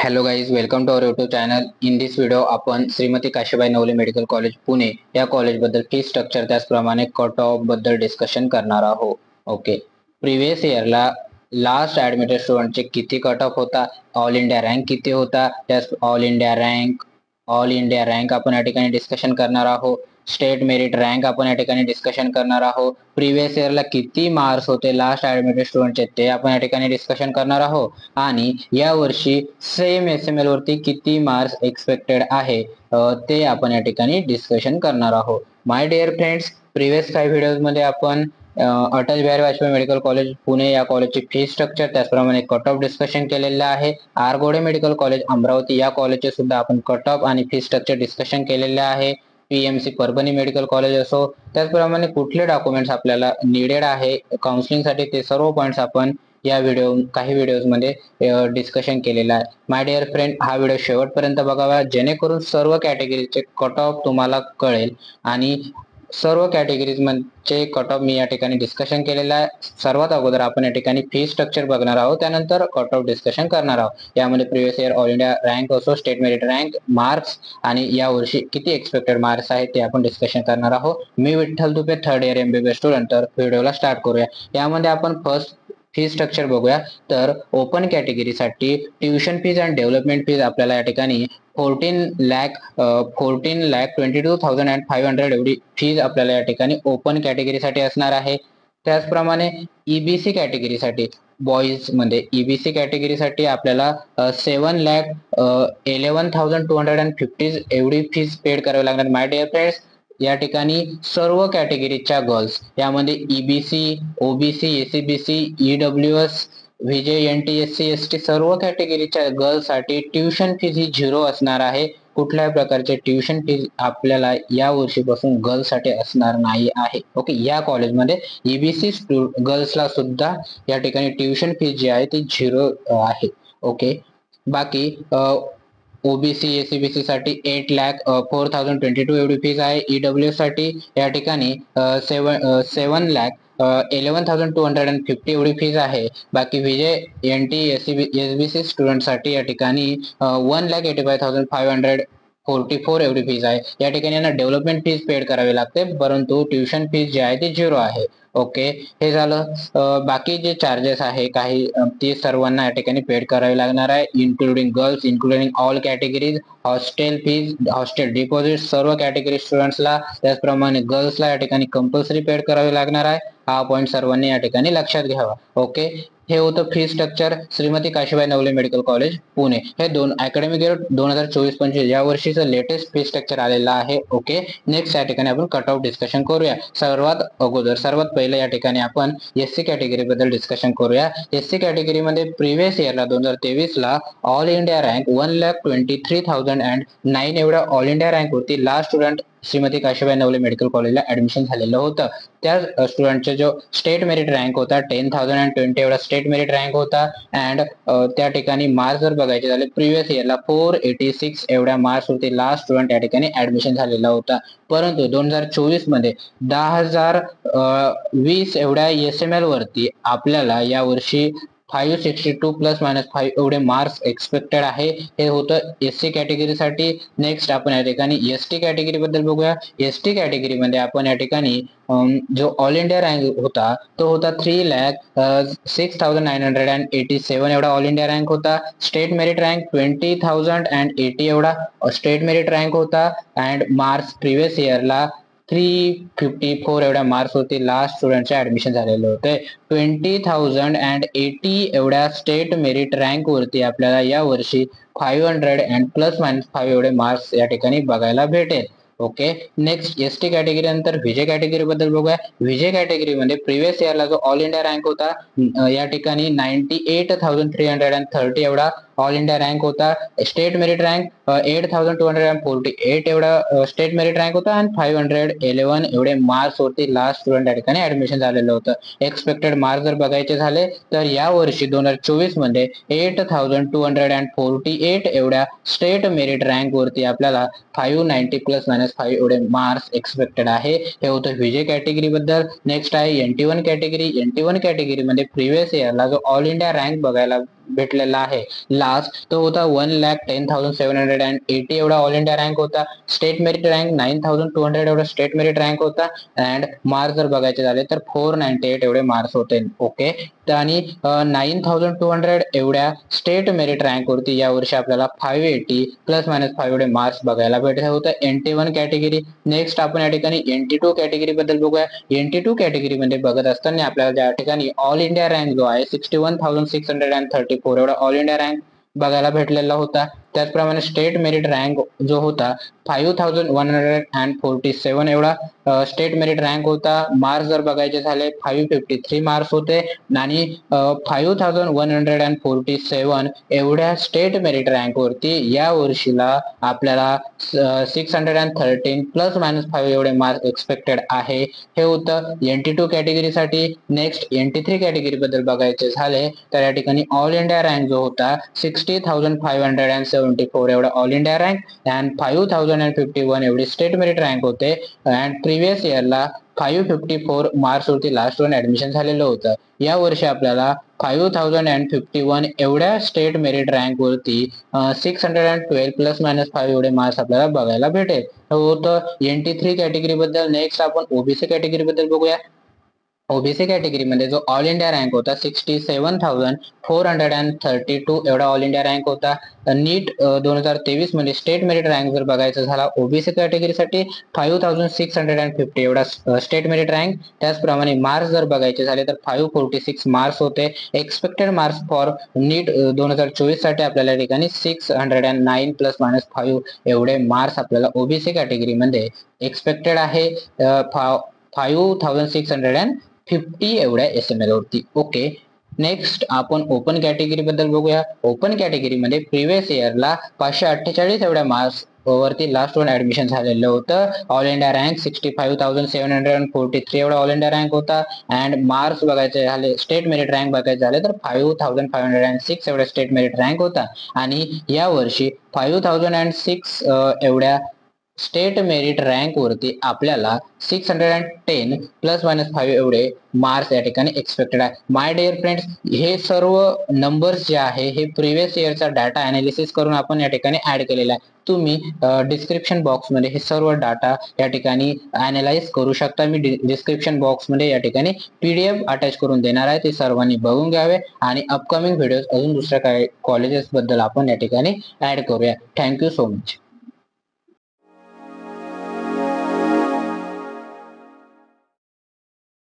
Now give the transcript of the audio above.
Hello guys, welcome to our YouTube channel. In this video आपण Shrimati Kashibai Navale medical college Pune या college बद्दल fee structure त्याचप्रमाणे cut off बद्दल discussion करणार आहोत. ओके, प्रिव्हियस इयरला लास्ट ऍडमिटेड स्टुडंटचे किती कट ऑफ होता, ऑल इंडिया रँक किती होता, त्याच ऑल इंडिया रँक आपण या ठिकाणी डिस्कशन करणार आहोत. स्टेट मेरिट रँक आपण या ठिकाणी डिस्कशन करणार आहोत. प्रिव्हियस इयरला किती मार्क्स होते लास्ट ऍडमिटेड स्टुडंटचे ते आपण या ठिकाणी डिस्कशन करणार आहोत आणि या वर्षी सेम SML वरती किती मार्क्स एक्सपेक्टेड आहे ते आपण या ठिकाणी डिस्कशन करणार आहोत. माय डिअर फ्रेंड्स, प्रिव्हियस काही व्हिडिओज मध्ये आपण अटल बिहारी वाजपेयी मेडिकल कॉलेज पुणे या कॉलेजची फी स्ट्रक्चर त्याचप्रमाणे कट ऑफ डिस्कशन केलेलं आहे. आरगोडे मेडिकल कॉलेज अमरावती या कॉलेजचे सुद्धा आपण कट ऑफ आणि फी स्ट्रक्चर डिस्कशन केलेले आहे. PMC परभणी मेडिकल कॉलेज असो, त्याचप्रमाणे कुठले डॉक्युमेंट्स आपल्याला निडेड आहे काउन्सिलिंगसाठी ते सर्व पॉइंट्स आपण या काही व्हिडिओज मध्ये डिस्कशन केलेला आहे. माय डिअर फ्रेंड, हा व्हिडिओ शेवटपर्यंत बघावा जेणेकरून सर्व कॅटेगरीचे कट ऑफ तुम्हाला कळेल आणि सर्व कॅटेगरीजचे कट ऑफ मी या ठिकाणी डिस्कशन केलेला आहे. सर्वात अगोदर आपण या ठिकाणी फी स्ट्रक्चर बघणार आहोत, त्यानंतर कट ऑफ डिस्कशन करणार आहोत. यामध्ये previous year all India rank असो, स्टेट मेरिट रँक, मार्क्स आणि या वर्षी किती एक्सपेक्टेड मार्क्स आहेत ते आपण डिस्कशन करणार आहोत. मी Vitthal Dubey, third year MBBS student. तर व्हिडिओला स्टार्ट करूया. यामध्ये आपण फर्स्ट फी स्ट्रक्चर बघूया. तर ओपन कॅटेगरीसाठी ट्युशन फीज आणि डेव्हलपमेंट फीज आपल्याला या ठिकाणी 14,22,500 एवढी फीज आपल्याला या ठिकाणी ओपन कॅटेगरीसाठी असणार आहे. त्याचप्रमाणे EBC कॅटेगरीसाठी बॉईज मध्ये EBC कॅटेगरीसाठी आपल्याला 7,11,250 एवढी फीज पेड करावी लागणार. माय डिअर फ्रेंड्स, या ठिकाणी सर्व कॅटेगरीच्या गर्ल्स, यामध्ये EBC, OBC, SCBC, EWS, VJ, NT, SC, ST सर्व कॅटेगरीच्या गर्ल्ससाठी ट्युशन फीज ही 0 असणार आहे. कुठल्याही प्रकारचे ट्युशन फीज आपल्याला या वर्षीपासून गर्ल्ससाठी असणार नाही आहे. ओके, या कॉलेजमध्ये EBC गर्ल्सला सुद्धा या ठिकाणी ट्युशन फीज जी आहे ती 0 आहे. ओके, बाकी OBC, SCBC साठी 8,04,022 एवढी फीज आहे. EWS साठी या ठिकाणी 7,11,250 एवढी फीज आहे. बाकी VJ, NT, SBC स्टुडंट साठी या ठिकाणी 1,85,544 एवढी फीज आहे. या ठिकाणी यांना डेव्हलपमेंट फीज पेड करावी लागते, परंतु ट्युशन फीज जी आहे ती 0 आहे. ओके, हे झालं. बाकी जे चार्जेस आहे काही ते सर्वांना या ठिकाणी पेड करावे लागणार आहे, including girls, including all categories. Hostel fees, hostel deposit सर्व कॅटेगरी स्टुडंट्सला, त्याचप्रमाणे गर्ल्सला या ठिकाणी कंपल्सरी पेड करावे लागणार आहे. हा पॉईंट सर्वांनी या ठिकाणी लक्षात घ्यावा. ओके, हे होतं fee structure Shrimati Kashibai Navale medical college Pune. हे अकॅडमिक इयर 2024-25 या वर्षीचं लेटेस्ट फी स्ट्रक्चर आलेलं आहे. ओके, नेक्स्ट या ठिकाणी आपण कट ऑफ डिस्कशन करूया. सर्वात पहिलं या ठिकाणी आपण SC कॅटेगरी बद्दल डिस्कशन करूया. SC कॅटेगरीमध्ये प्रिव्हियस इयरला 2023ला ऑल इंडिया रँक 1,23,009 एवढ्या ऑल इंडिया रँक होती. Last student Shrimati Kashibai Navale medical कॉलेजला ऍडमिशन झालेलं होतं. त्या स्टुडंटचा जो स्टेट मेरिट रँक होता 10,020 एवढा स्टेट मेरिट रँक होता. अँड त्या ठिकाणी मार्क्स जर बघायचे झाले प्रिव्हियस इयरला 486 एवढ्या मार्क्स होते. लास्ट स्टुडंट या ठिकाणी ऍडमिशन झालेला होता. परंतु 2024 मध्ये 10,020 एवढ्या SML वरती आपल्याला या वर्षी 562 प्लस मायनस 5 एवढे मार्क्स एक्सपेक्टेड आहे. हे होतं SC कॅटेगरीसाठी. नेक्स्ट आपण या ठिकाणी ST कॅटेगरी बद्दल बघूया. ST कॅटेगरीमध्ये आपण या ठिकाणी जो ऑल इंडिया रँक होता तो होता 3,06,987 एवढा ऑल इंडिया रँक होता. स्टेट मेरिट रँक 20,080 एवढा स्टेट मेरिट रँक होता. अँड मार्क्स प्रिव्हियस इयरला 354 एवढ्या मार्क्स होते. लास्ट स्टुडंटचे ऍडमिशन झालेले होते. 20,080 एवढ्या स्टेट मेरिट रँक वरती आपल्याला या वर्षी 500 अँड प्लस मायनस 5 एवढे मार्क्स या ठिकाणी बघायला भेटेल. ओके, नेक्स्ट ST कॅटेगरी नंतर VJ कॅटेगरी बद्दल बघूया. VJ कॅटेगरीमध्ये प्रिव्हियस इयरला जो ऑल इंडिया रँक होता या ठिकाणी 98,330 एवढा ऑल इंडिया रँक होता. स्टेट मेरिट रँक 8,248 एवढा स्टेट मेरिट रँक होता आणि 511 एवढे मार्क्स होते. लास्ट स्टुडंट या ठिकाणी ऍडमिशन झालेलं होतं. एक्सपेक्टेड मार्क्स जर बघायचे झाले तर या वर्षी 2024 मध्ये 8,248 एवढ्या स्टेट मेरिट रँक वरती आपल्याला 590 प्लस मायनस 5 एवढे मार्क्स एक्सपेक्टेड आहे. हे होतं VJ कॅटेगरी बद्दल. नेक्स्ट आहे NT1 कॅटेगरी. NT1 कॅटेगरीमध्ये प्रिव्हियस इयरला जो ऑल इंडिया रँक बघायला भेटलेला आहे लास्ट तो होता 1,10,780 एवढा ऑल इंडिया रँक होता. स्टेट मेरिट रँक 9,200 एवढा स्टेट मेरिट रँक होता. अँड मार्क्स जर बघायचे झाले तर 498 एवढे मार्क्स होते. ओके, आणि 9,200 एवढ्या स्टेट मेरिट रँक वरती या वर्षी आपल्याला 580 प्लस मायनस 5 एवढे मार्क्स बघायला भेटले होते. NT1 category. नेक्स्ट आपण या ठिकाणी NT2 कॅटेगरी बद्दल बघूया. NT2 कॅटेगरी मध्ये बघत असताना आपल्याला या ठिकाणी ऑल इंडिया रँक जो आहे 61,634 एवढा ऑल इंडिया रँक बघायला भेटलेला होता. त्याचप्रमाणे स्टेट मेरिट रँक जो होता 5,147 एवढा स्टेट मेरिट रँक होता. मार्क्स जर बघायचे झाले 553 मार्क्स होते आणि 5,147 एवढ्या स्टेट मेरिट रँक वरती या वर्षीला आपल्याला 613 प्लस मायनस 5 एवढे मार्क्स एक्सपेक्टेड आहे. हे होतं NT2 कॅटेगरीसाठी. नेक्स्ट NT3 कॅटेगरी बद्दल बघायचे झाले तर या ठिकाणी ऑल इंडिया रँक जो होता 60,574 एवढा ऑल इंडिया रँक अँड 5,051 एवढी स्टेट मेरिट रँक होते. अँड प्रिव्हियस इयरला 554 मार्क्स वरती लास्ट वन ऍडमिशन झालेलं होतं. या वर्षी आपल्याला 5,051 एवढ्या स्टेट मेरिट रँक वरती 612 प्लस मायनस 5 एवढे मार्क्स आपल्याला बघायला भेटेल. होतं NT3 कॅटेगरी बद्दल. नेक्स्ट आपण OBC कॅटेगरी बद्दल बघूया. ओबीसी कॅटेगरीमध्ये जो ऑल इंडिया रँक होता 67,432 एवढा ऑल इंडिया रँक होता. नीट 2023 मध्ये स्टेट मेरिट रँक जर बघायचा झाला ओबीसी कॅटेगरीसाठी 5,650 एवढा स्टेट मेरिट रँक. त्याचप्रमाणे मार्क्स जर बघायचे झाले तर 546 मार्क्स होते. एक्सपेक्टेड मार्क्स फॉर नीट 2024 साठी आपल्याला ठिकाणी 609 प्लस मायनस 5 एवढे मार्क्स आपल्याला ओबीसी कॅटेगरीमध्ये एक्सपेक्टेड आहे. 5,650 एवढ्या SML वरती. ओके, नेक्स्ट आपण ओपन कॅटेगरी बद्दल बघूया. ओपन कॅटेगरीमध्ये प्रिव्हियस इयरला 548 एवढ्या मार्क्स वरती लास्ट वन ऍडमिशन झालेलं होतं. ऑल इंडिया रँक 65,743 एवढा ऑल इंडिया रँक होता. अँड मार्क्स बघायचे झाले स्टेट मेरिट रँक बघायचे झाले तर 5,506 एवढा स्टेट मेरिट रँक होता. आणि या वर्षी 5,006 एवढ्या स्टेट मेरिट रँक वरती आपल्याला 610 प्लस मायनस 5 एवढे मार्क्स या ठिकाणी एक्सपेक्टेड आहे. माय डिअर फ्रेंड्स, हे सर्व नंबर्स जे आहे हे प्रिव्हियस इयरचा डाटा अनालिसिस करून आपण या ठिकाणी ऍड केलेला आहे. तुम्ही डिस्क्रिप्शन बॉक्समध्ये हे सर्व डाटा या ठिकाणी अनालाइज करू शकता. मी डिस्क्रिप्शन बॉक्समध्ये या ठिकाणी PDF अटॅच करून देणार आहे, ते सर्वांनी बघून घ्यावे. आणि अपकमिंग व्हिडिओज अजून दुसऱ्या काही कॉलेजेस बद्दल आपण या ठिकाणी ऍड करूया. Thank you so much.